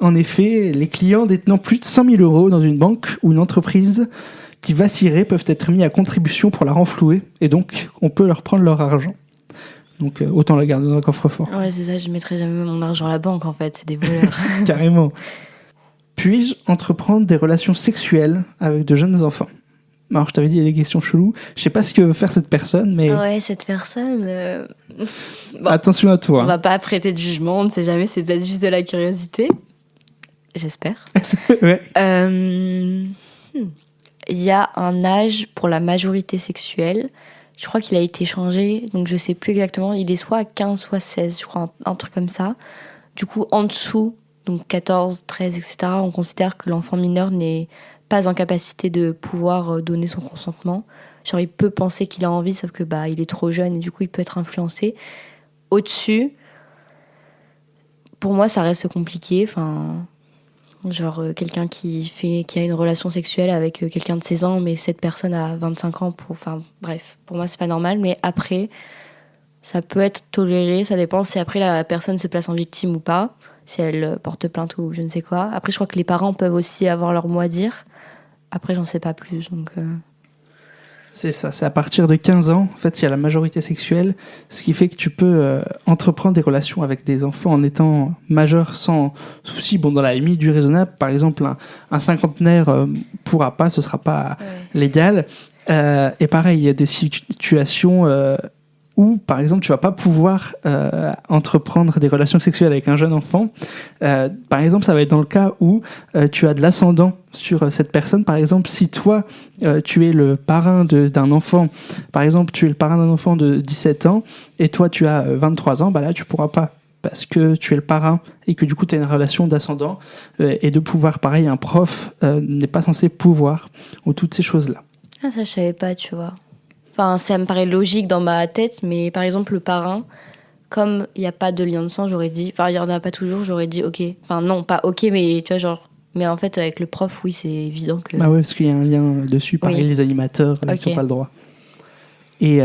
En effet, les clients détenant plus de 100 000 € dans une banque ou une entreprise qui vacillerait peuvent être mis à contribution pour la renflouer, et donc on peut leur prendre leur argent. Donc autant la garder dans un coffre-fort. Ouais, c'est ça, je mettrai jamais mon argent à la banque en fait, c'est des voleurs. Carrément. Puis-je entreprendre des relations sexuelles avec de jeunes enfants? Alors, je t'avais dit, il y a des questions cheloues. Je sais pas ce que veut faire cette personne, mais... Ouais, cette personne... Bon, attention à toi. On va pas prêter de jugement, on ne sait jamais, c'est peut-être juste de la curiosité. J'espère. Ouais. Il y a un âge pour la majorité sexuelle. Je crois qu'il a été changé, donc je sais plus exactement. Il est soit à 15, soit 16, je crois, un truc comme ça. Du coup, en dessous, donc 14, 13, etc., on considère que l'enfant mineur n'est pas en capacité de pouvoir donner son consentement. Genre, il peut penser qu'il a envie, sauf que il est trop jeune et du coup, il peut être influencé. Au-dessus, pour moi, ça reste compliqué. Enfin, Genre quelqu'un qui a une relation sexuelle avec quelqu'un de 16 ans, mais cette personne a 25 ans. Enfin bref, pour moi c'est pas normal. Mais après, ça peut être toléré. Ça dépend si après la personne se place en victime ou pas. Si elle porte plainte ou je ne sais quoi. Après, je crois que les parents peuvent aussi avoir leur mot à dire. Après, j'en sais pas plus. Donc, C'est ça, c'est à partir de 15 ans, en fait, il y a la majorité sexuelle, ce qui fait que tu peux entreprendre des relations avec des enfants en étant majeur sans souci, bon, dans la limite du raisonnable. Par exemple, un cinquantenaire pourra pas, ce sera pas légal. Et pareil, il y a des situations où, par exemple, tu vas pas pouvoir entreprendre des relations sexuelles avec un jeune enfant. Par exemple, ça va être dans le cas où tu as de l'ascendant sur cette personne. Par exemple, si toi, tu es le parrain d'un enfant, par exemple, tu es le parrain d'un enfant de 17 ans, et toi, tu as 23 ans, bah là, tu pourras pas. Parce que tu es le parrain et que du coup tu as une relation d'ascendant et de pouvoir. Pareil, un prof n'est pas censé pouvoir, ou toutes ces choses-là. ah, ça, je savais pas, tu vois. Enfin, ça me paraît logique dans ma tête, mais par exemple, le parrain, comme il n'y a pas de lien de sang, j'aurais dit. Enfin, il n'y en a pas toujours, j'aurais dit ok. Enfin, non, pas ok, mais tu vois, genre. Mais en fait, avec le prof, oui, c'est évident que. Bah ouais, parce qu'il y a un lien dessus. Pareil, Oui. les animateurs, là, ils n'ont pas le droit. Et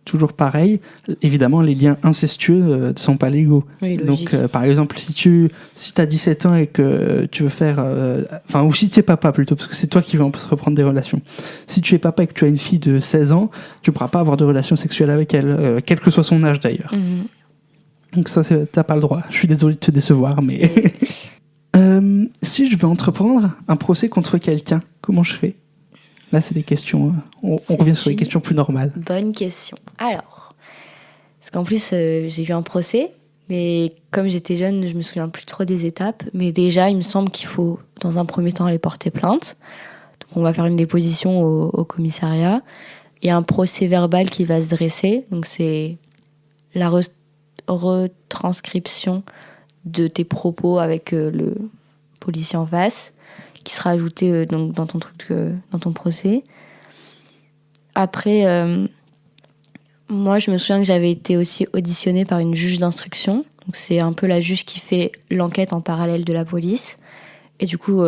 toujours pareil, évidemment, les liens incestueux ne sont pas légaux. Oui, donc, par exemple, si tu as 17 ans et que tu veux faire... ou si tu es papa plutôt, parce que c'est toi qui vas reprendre des relations. Si tu es papa et que tu as une fille de 16 ans, tu ne pourras pas avoir de relations sexuelles avec elle, quel que soit son âge d'ailleurs. Mm-hmm. Donc ça, t'as pas le droit. Je suis désolé de te décevoir, mais... si je veux entreprendre un procès contre quelqu'un, comment je fais ? Là, c'est des questions... On revient sur les questions plus normales. Bonne question. Alors, parce qu'en plus, j'ai eu un procès, mais comme j'étais jeune, je me souviens plus trop des étapes. Mais déjà, il me semble qu'il faut, dans un premier temps, aller porter plainte. Donc, on va faire une déposition au commissariat. Il y a un procès verbal qui va se dresser. Donc, c'est la retranscription de tes propos avec le policier en face, qui sera ajouté donc dans ton truc, dans ton procès. Après, moi, je me souviens que j'avais été aussi auditionnée par une juge d'instruction. Donc, c'est un peu la juge qui fait l'enquête en parallèle de la police. Et du coup,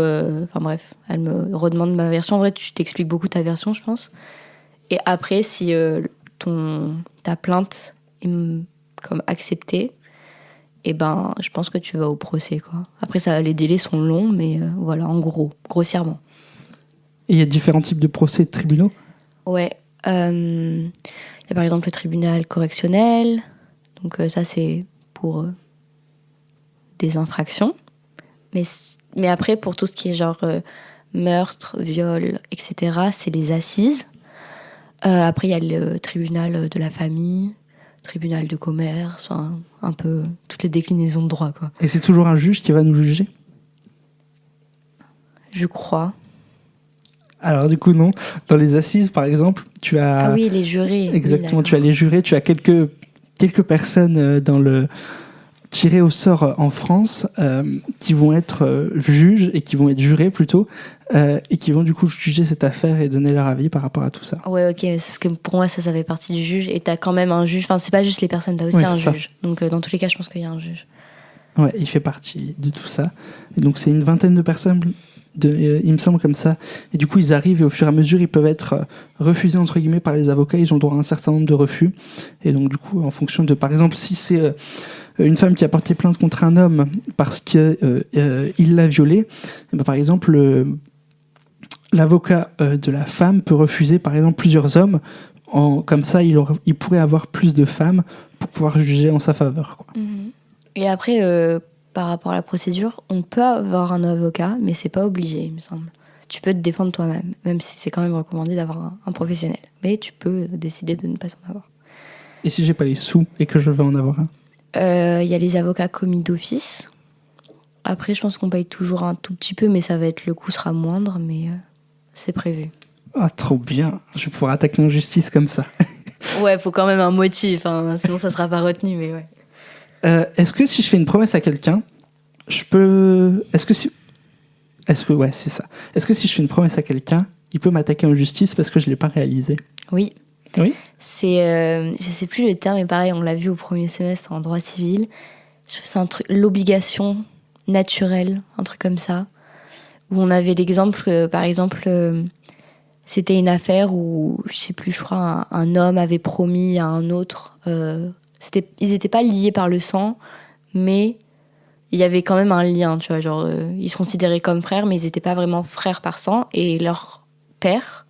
bref, elle me redemande ma version. En vrai, tu t'expliques beaucoup ta version, je pense. Et après, si ta plainte est comme acceptée, et ben, je pense que tu vas au procès, quoi. Après, les délais sont longs, mais voilà, en gros, grossièrement. Et il y a différents types de procès de tribunaux ? Ouais. Il y a par exemple le tribunal correctionnel. Donc ça, c'est pour des infractions. Mais après, pour tout ce qui est genre meurtre, viol, etc., c'est les assises. Après, il y a le tribunal de la famille, tribunal de commerce, un peu toutes les déclinaisons de droit, quoi. Et c'est toujours un juge qui va nous juger ? Je crois. Alors du coup, non. Dans les assises, par exemple, tu as... Ah oui, les jurés. Exactement, oui, tu as les jurés, tu as quelques personnes dans le tirées au sort en France qui vont être juges et qui vont être jurés plutôt et qui vont du coup juger cette affaire et donner leur avis par rapport à tout ça. Ouais, ok, mais c'est parce que pour moi ça fait partie du juge et t'as quand même un juge. Enfin, c'est pas juste les personnes, t'as aussi un juge. Donc dans tous les cas, je pense qu'il y a un juge. Ouais, il fait partie de tout ça. Et donc c'est une vingtaine de personnes. Il me semble comme ça. Et du coup, ils arrivent et au fur et à mesure, ils peuvent être refusés, entre guillemets, par les avocats. Ils ont le droit à un certain nombre de refus. Et donc, du coup, en fonction de, par exemple, si c'est une femme qui a porté plainte contre un homme parce qu'il l'a violée, et ben, par exemple, l'avocat de la femme peut refuser, par exemple, plusieurs hommes. Comme ça, il pourrait avoir plus de femmes pour pouvoir juger en sa faveur, quoi. Et après... par rapport à la procédure, on peut avoir un avocat, mais c'est pas obligé, il me semble. Tu peux te défendre toi-même, même si c'est quand même recommandé d'avoir un professionnel. Mais tu peux décider de ne pas en avoir. Et si j'ai pas les sous et que je veux en avoir un ? Y a les avocats commis d'office. Après, je pense qu'on paye toujours un tout petit peu, mais le coût sera moindre, mais c'est prévu. Ah, trop bien. Je vais pouvoir attaquer en justice comme ça. Ouais, faut quand même un motif, sinon ça sera pas retenu, mais ouais. Est-ce que si je fais une promesse à quelqu'un, je peux... Ouais, c'est ça. Est-ce que si je fais une promesse à quelqu'un, il peut m'attaquer en justice parce que je ne l'ai pas réalisé ? Oui. Oui ? Je sais plus le terme, mais pareil, on l'a vu au premier semestre en droit civil. C'est l'obligation naturel, un truc comme ça. Où on avait l'exemple, par exemple, c'était une affaire où, je sais plus, je crois, un homme avait promis à un autre. Ils n'étaient pas liés par le sang, mais il y avait quand même un lien, tu vois. Genre, ils se considéraient comme frères, mais ils n'étaient pas vraiment frères par sang. Et leur père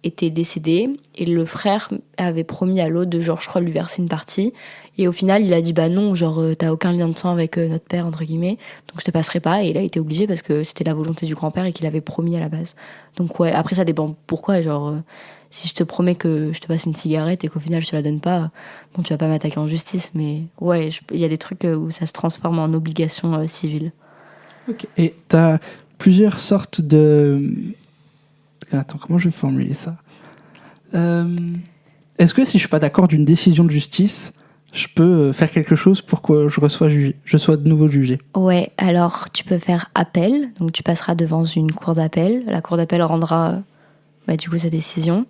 était décédé et le frère avait promis à l'autre de genre je crois lui verser une partie et au final il a dit bah non genre t'as aucun lien de sang avec notre père entre guillemets donc je te passerai pas et il a été obligé parce que c'était la volonté du grand-père et qu'il avait promis à la base donc ouais après ça dépend pourquoi genre si je te promets que je te passe une cigarette et qu'au final je te la donne pas bon tu vas pas m'attaquer en justice mais ouais il y a des trucs où ça se transforme en obligation civile. Ok. Et t'as plusieurs sortes de... Attends, comment je vais formuler ça Est-ce que si je suis pas d'accord d'une décision de justice, je peux faire quelque chose pour que je sois de nouveau jugé? Ouais, alors tu peux faire appel, donc tu passeras devant une cour d'appel. La cour d'appel rendra du coup sa décision.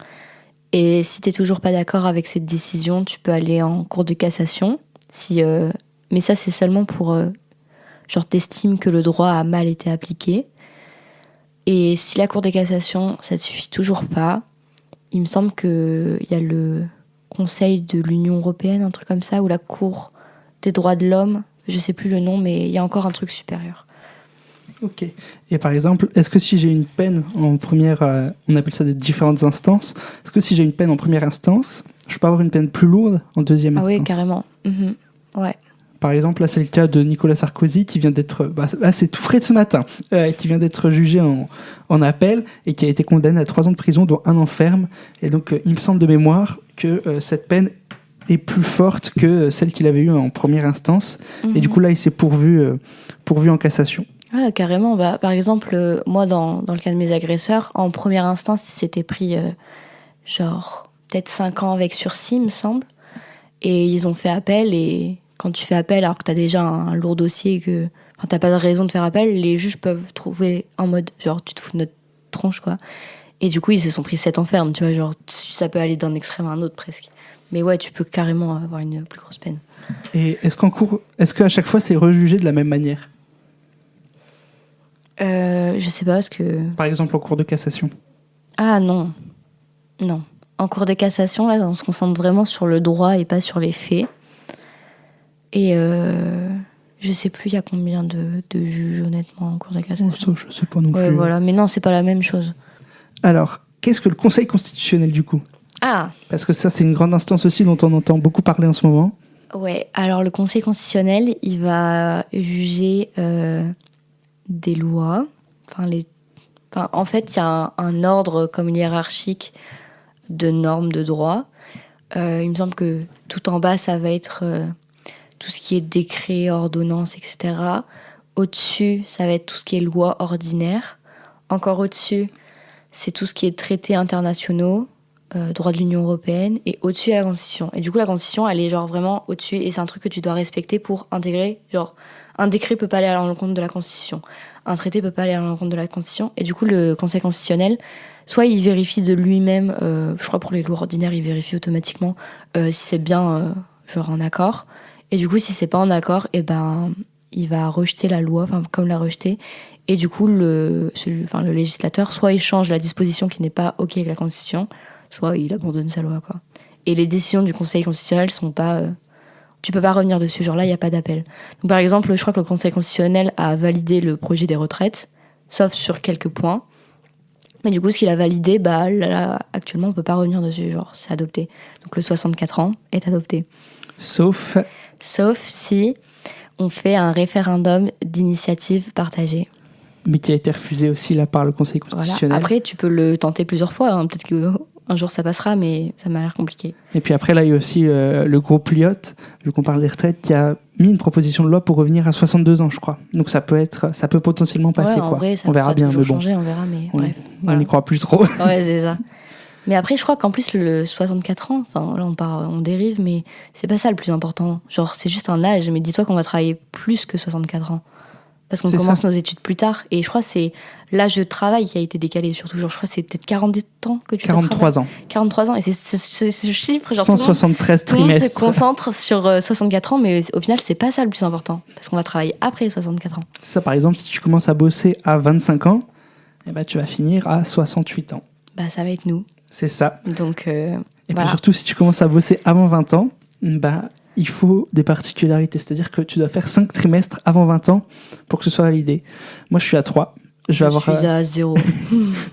Et si t'es toujours pas d'accord avec cette décision, tu peux aller en cour de cassation. Mais ça c'est seulement pour genre t'estimes que le droit a mal été appliqué. Et si la cour de cassation ça te suffit toujours pas, il me semble qu'il y a le Conseil de l'Union européenne, un truc comme ça, ou la Cour des droits de l'homme, je sais plus le nom, mais il y a encore un truc supérieur. Ok. Et par exemple, est-ce que si j'ai une peine en première, on appelle ça des différentes instances, est-ce que si j'ai une peine en première instance, je peux avoir une peine plus lourde en deuxième instance? Ah oui, carrément. Ouais. Par exemple, là, c'est le cas de Nicolas Sarkozy qui vient d'être... là, c'est tout frais de ce matin. Qui vient d'être jugé en appel et qui a été condamné à 3 ans de prison, dont 1 an ferme. Et donc, il me semble de mémoire que cette peine est plus forte que celle qu'il avait eue en première instance. Et du coup, là, il s'est pourvu en cassation. Ah, carrément. Par exemple, moi, dans le cas de mes agresseurs, en première instance, ils s'étaient pris genre peut-être 5 ans avec sursis, il me semble. Et ils ont fait appel et... Quand tu fais appel, alors que t'as déjà un lourd dossier et que t'as pas de raison de faire appel, les juges peuvent trouver en mode genre tu te fous de notre tronche quoi. Et du coup ils se sont pris 7 ans ferme, tu vois, genre ça peut aller d'un extrême à un autre presque. Mais ouais, tu peux carrément avoir une plus grosse peine. Et est-ce qu'à chaque fois c'est rejugé de la même manière? Je sais pas parce que... Par exemple en cour de cassation. Ah non. Non. En cour de cassation, là on se concentre vraiment sur le droit et pas sur les faits. Et je sais plus il y a combien de juges honnêtement en cour de cassation. Ça, je sais pas non ouais, plus. Voilà, mais non, c'est pas la même chose. Alors, qu'est-ce que le Conseil constitutionnel du coup? Ah. Parce que ça, c'est une grande instance aussi dont on entend beaucoup parler en ce moment. Ouais, alors le Conseil constitutionnel, il va juger des lois. En fait, il y a un ordre comme hiérarchique de normes de droit. Il me semble que tout en bas, ça va être... tout ce qui est décret, ordonnance, etc. Au-dessus, ça va être tout ce qui est loi ordinaire. Encore au-dessus, c'est tout ce qui est traités internationaux, droit de l'Union européenne. Et au-dessus, il y a la Constitution. Et du coup, la Constitution, elle est genre vraiment au-dessus. Et c'est un truc que tu dois respecter pour intégrer. Genre, un décret peut pas aller à l'encontre de la Constitution. Un traité peut pas aller à l'encontre de la Constitution. Et du coup, le Conseil constitutionnel, soit il vérifie de lui-même, je crois pour les lois ordinaires, il vérifie automatiquement si c'est bien genre en accord. Et du coup, si c'est pas en accord, il va rejeter la loi, comme l'a rejeté. Et du coup, le législateur, soit il change la disposition qui n'est pas OK avec la Constitution, soit il abandonne sa loi, quoi. Et les décisions du Conseil constitutionnel sont pas... tu peux pas revenir dessus, genre là, il n'y a pas d'appel. Donc par exemple, je crois que le Conseil constitutionnel a validé le projet des retraites, sauf sur quelques points. Mais du coup, ce qu'il a validé, là, actuellement, on peut pas revenir dessus, genre c'est adopté. Donc le 64 ans est adopté. Sauf si on fait un référendum d'initiative partagée. Mais qui a été refusé aussi là par le Conseil constitutionnel. Voilà. Après, tu peux le tenter plusieurs fois. Hein. Peut-être qu'un jour ça passera, mais ça m'a l'air compliqué. Et puis après, là, il y a aussi le groupe Lyotte, vu qu'on parle des retraites, qui a mis une proposition de loi pour revenir à 62 ans, je crois. Donc ça peut potentiellement passer. En vrai, ça on verra bien, mais bon. Changer, on verra, mais bref. On n'y croit plus trop. Ouais, c'est ça. Mais après, je crois qu'en plus, le 64 ans, là, on dérive, mais c'est pas ça le plus important. Genre, c'est juste un âge, mais dis-toi qu'on va travailler plus que 64 ans. Parce qu'on C'est commence ça. nos études plus tard. Et je crois que c'est l'âge de travail qui a été décalé. Surtout, genre, je crois que c'est peut-être 40 ans que tu dois travailler. 43 ans. 43 ans. Et c'est ce chiffre, genre, tout le monde 173 tout le monde se trimestres. concentre sur 64 ans, mais au final, c'est pas ça le plus important. Parce qu'on va travailler après 64 ans. C'est ça, par exemple, si tu commences à bosser à 25 ans, eh ben, tu vas finir à 68 ans. Bah, ça va être nous. C'est ça. Donc, Et voilà. puis surtout, si tu commences à bosser avant 20 ans, bah, il faut des particularités. C'est-à-dire que tu dois faire 5 trimestres avant 20 ans pour que ce soit validé. Moi, je suis à 3. Je vais suis à 0.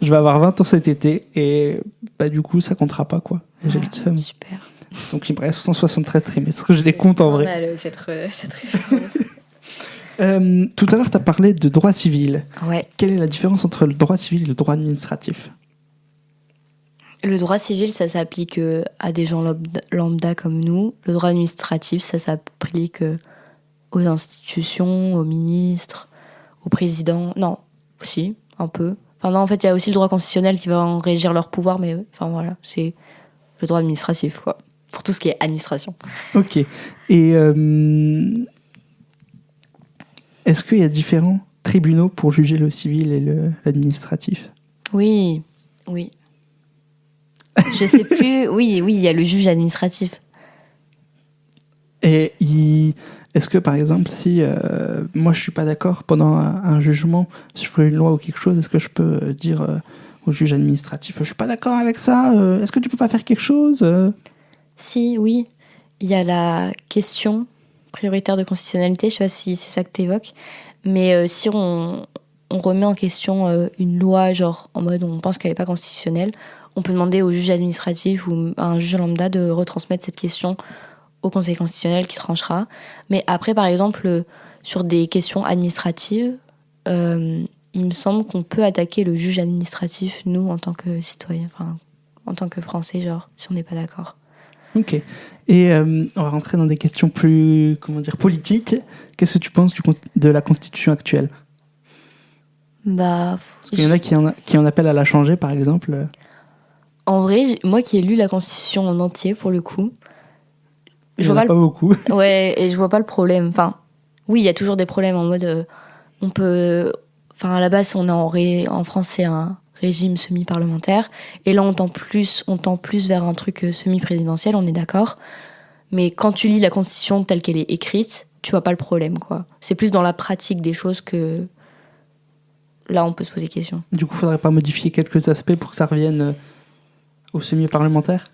je vais avoir 20 ans cet été et bah, du coup, ça comptera pas, quoi. J'ai le seum. Super. Donc, il me reste 173 trimestres. J'ai les comptes en vrai. On a cette réforme. Tout à l'heure, tu as parlé de droit civil. Ouais. Quelle est la différence entre le droit civil et le droit administratif ? Le droit civil, ça s'applique à des gens lambda comme nous. Le droit administratif, ça s'applique aux institutions, aux ministres, aux présidents. Non, aussi, un peu. Enfin, non, en fait, il y a aussi le droit constitutionnel qui va en régir leur pouvoir, mais enfin voilà, c'est le droit administratif, quoi. Pour tout ce qui est administration. Ok. Et est-ce qu'il y a différents tribunaux pour juger le civil et l'administratif ? Oui, oui. Je sais plus. Oui, il y a le juge administratif. Et est-ce que, par exemple, si moi je suis pas d'accord pendant un jugement sur une loi ou quelque chose, est-ce que je peux dire au juge administratif, je suis pas d'accord avec ça, est-ce que tu peux pas faire quelque chose Si, oui. Il y a la question prioritaire de constitutionnalité, je sais pas si c'est ça que tu évoques, mais si on remet en question une loi, genre en mode on pense qu'elle n'est pas constitutionnelle, on peut demander au juge administratif ou à un juge lambda de retransmettre cette question au Conseil constitutionnel qui tranchera. Mais après, par exemple, sur des questions administratives, il me semble qu'on peut attaquer le juge administratif, nous, en tant que citoyens, enfin, en tant que Français, genre, si on n'est pas d'accord. Ok. Et on va rentrer dans des questions plus, comment dire, politiques. Qu'est-ce que tu penses de la Constitution actuelle ? Bah, Parce qu'il y en a qui en appellent à la changer, par exemple. En vrai, moi qui ai lu la Constitution en entier, pour le coup, Il n'y en a pas beaucoup. Ouais, et je vois pas le problème. Enfin, oui, il y a toujours des problèmes en mode, on peut... Enfin, à la base, en France, c'est un régime semi-parlementaire. Et là, on tend plus vers un truc semi-présidentiel, on est d'accord. Mais quand tu lis la Constitution telle qu'elle est écrite, tu vois pas le problème, quoi. C'est plus dans la pratique des choses que... Là, on peut se poser question. Du coup, il ne faudrait pas modifier quelques aspects pour que ça revienne au semi-parlementaire ?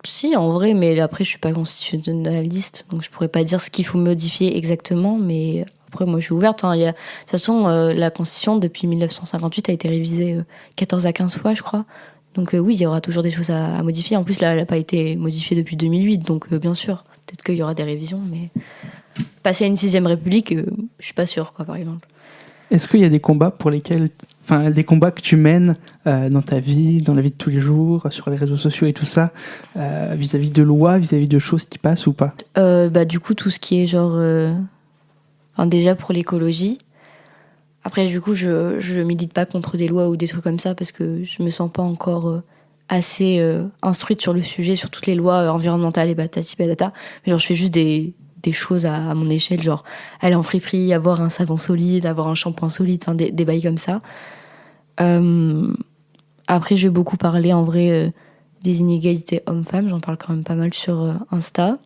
Si, en vrai, mais après, je suis pas constitutionnaliste, donc je pourrais pas dire ce qu'il faut modifier exactement, mais après, moi, je suis ouverte. Hein. De toute façon, la Constitution, depuis 1958, a été révisée 14 à 15 fois, je crois. Donc oui, il y aura toujours des choses à modifier. En plus, là, elle n'a pas été modifiée depuis 2008, donc bien sûr, peut-être qu'il y aura des révisions, mais passer à une 6e République, je suis pas sûre, quoi, par exemple. Est-ce qu'il y a des combats des combats que tu mènes dans ta vie, dans la vie de tous les jours, sur les réseaux sociaux et tout ça, vis-à-vis de lois, vis-à-vis de choses qui passent ou pas ? Du coup, tout ce qui est genre... déjà pour l'écologie. Après, du coup, je milite pas contre des lois ou des trucs comme ça parce que je me sens pas encore assez instruite sur le sujet, sur toutes les lois environnementales et patati patata. Mais genre, je fais juste des choses à mon échelle, genre aller en friperie, avoir un savon solide, avoir un shampoing solide, enfin des bails comme ça. Après, je vais beaucoup parler en vrai des inégalités hommes-femmes, j'en parle quand même pas mal sur Insta.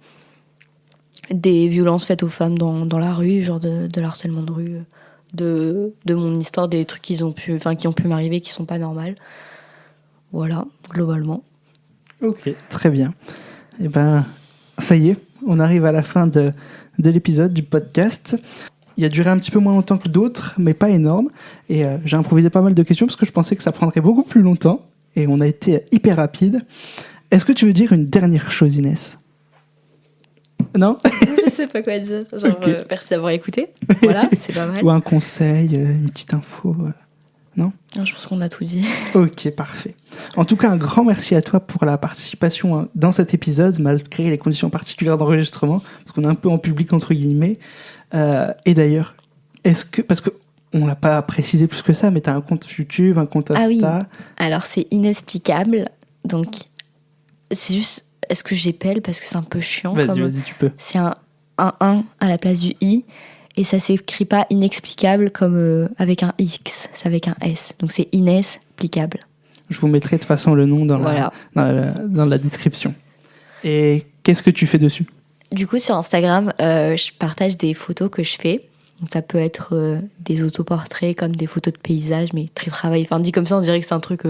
Des violences faites aux femmes dans la rue, genre de l'harcèlement de rue, de mon histoire, des trucs qui ont pu m'arriver qui sont pas normales. Voilà, globalement. Ok, très bien. Et ben, ça y est, on arrive à la fin de l'épisode du podcast. Il a duré un petit peu moins longtemps que d'autres, mais pas énorme. Et j'ai improvisé pas mal de questions parce que je pensais que ça prendrait beaucoup plus longtemps. Et on a été hyper rapide. Est-ce que tu veux dire une dernière chose, Inès ? Non ? Je sais pas quoi dire. Genre, Okay. Merci d'avoir écouté. Voilà, c'est pas mal. Ou un conseil, une petite info Non, je pense qu'on a tout dit. Ok, parfait. En tout cas, un grand merci à toi pour la participation dans cet épisode, malgré les conditions particulières d'enregistrement, parce qu'on est un peu en public, entre guillemets. Et d'ailleurs, parce qu'on l'a pas précisé plus que ça, mais tu as un compte YouTube, un compte Insta. Ah oui, alors c'est inexplicable. Donc, c'est juste, est-ce que j'épelle parce que c'est un peu chiant. Vas-y, tu peux. C'est un 1 à la place du I. Et ça s'écrit pas inexplicable comme avec un X, c'est avec un S. Donc c'est inexplicable. Je vous mettrai de toute façon le nom dans la description. Et qu'est-ce que tu fais dessus ? Du coup, sur Instagram, je partage des photos que je fais. Donc, ça peut être des autoportraits comme des photos de paysages, mais très travaillées. Enfin, dit comme ça, on dirait que c'est un truc...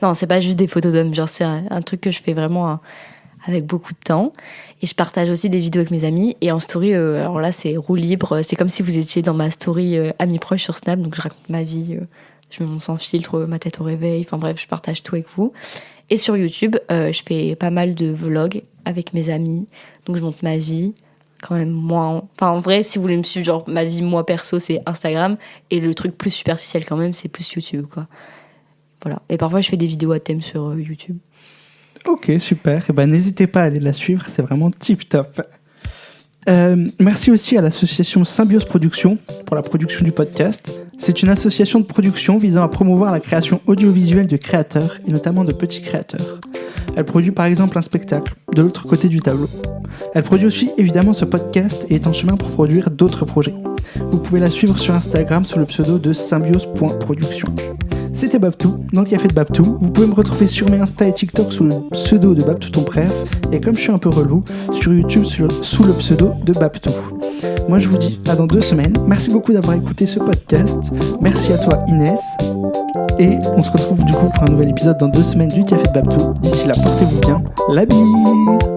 Non, c'est pas juste des photos d'hommes. Genre, c'est un truc que je fais vraiment avec beaucoup de temps. Et je partage aussi des vidéos avec mes amis. Et en story, alors là, c'est roue libre. C'est comme si vous étiez dans ma story amis proches sur Snap. Donc, je raconte ma vie. Je me montre sans filtre, ma tête au réveil. Enfin bref, je partage tout avec vous. Et sur YouTube, je fais pas mal de vlogs avec mes amis. Donc, je montre ma vie. Quand même moins... Enfin, en vrai, si vous voulez me suivre, genre, ma vie, moi, perso, c'est Instagram. Et le truc plus superficiel, quand même, c'est plus YouTube, quoi. Voilà. Et parfois, je fais des vidéos à thème sur YouTube. Ok, super. Et ben, n'hésitez pas à aller la suivre, c'est vraiment tip-top. Merci aussi à l'association Symbiose Productions pour la production du podcast. C'est une association de production visant à promouvoir la création audiovisuelle de créateurs, et notamment de petits créateurs. Elle produit par exemple un spectacle de l'autre côté du tableau. Elle produit aussi évidemment ce podcast et est en chemin pour produire d'autres projets. Vous pouvez la suivre sur Instagram sous le pseudo de symbiose.production. C'était Babtou, dans le café de Babtou. Vous pouvez me retrouver sur mes Insta et TikTok sous le pseudo de Babtou ton préf. Et comme je suis un peu relou, sur YouTube sous le pseudo de Babtou. Moi je vous dis à dans 2 semaines. Merci beaucoup d'avoir écouté ce podcast. Merci à toi Inès. Et on se retrouve du coup pour un nouvel épisode dans 2 semaines du café de Babtou. D'ici là, portez-vous bien. La bise!